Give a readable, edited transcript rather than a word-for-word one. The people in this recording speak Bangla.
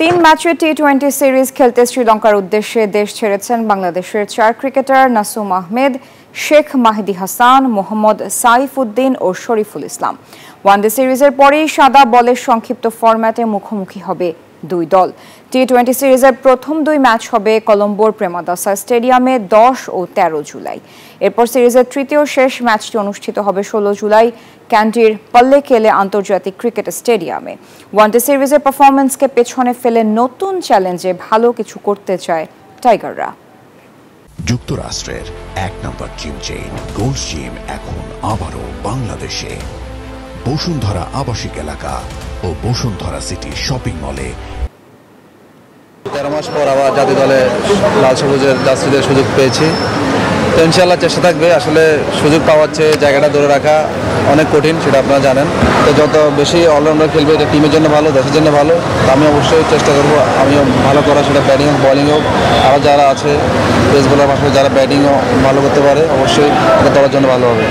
তিন ম্যাচের টি-20 সিরিজ খেলতে শ্রীলঙ্কার উদ্দেশ্যে দেশ ছেড়েছেন বাংলাদেশের 4 ক্রিকেটার নাসুম আহমেদ, শেখ মাহদি হাসান, মোহাম্মদ সাইফুদ্দিন ও শরীফুল ইসলাম। ওয়ানডে সিরিজের পরেই সাদা বলের সংক্ষিপ্ত ফরম্যাটে মুখোমুখি হবে দুই দল। টি-20 সিরিজের প্রথম দুই ম্যাচ হবে কলম্বোর প্রেমাদাসা স্টেডিয়ামে 10 ও 13 জুলাই। এরপর সিরিজের তৃতীয় শেষ ম্যাচটি অনুষ্ঠিত হবে 16 জুলাই ক্যান্ডির পল্লেকেলে আন্তর্জাতিক ক্রিকেট স্টেডিয়ামে। ওয়ানডে সিরিজের পারফরম্যান্সকে পেছনে ফেলে নতুন চ্যালেঞ্জে ভালো কিছু করতে চায় টাইগাররা। যুক্তরাষ্ট্রের এক নম্বর জিম চেইন গোল্ড জিম এখন আবারও বাংলাদেশে। বসুন্ধরা আবাসিক এলাকা ও বসুন্ধরা সিটি শপিং মলে 13 মাস পর আবার জাতীয় দলে লাল সবুজের জার্সিদের সুযোগ পেয়েছি। তো ইনশাআল্লাহ চেষ্টা থাকবে। আসলে সুযোগ পাওয়ার চেয়ে জায়গাটা ধরে রাখা অনেক কঠিন, সেটা আপনারা জানেন। তো যত বেশি অলরাউন্ডার খেলবে এটা টিমের জন্য ভালো, দেশের জন্য ভালো। আমি অবশ্যই চেষ্টা করবো আমিও ভালো করা, সেটা ব্যাটিং হোক বোলিং হোক। আরও যারা আছে পেস বোলার পাশাপাশি যারা ব্যাটিংও ভালো করতে পারে অবশ্যই এটা দলের জন্য ভালো হবে।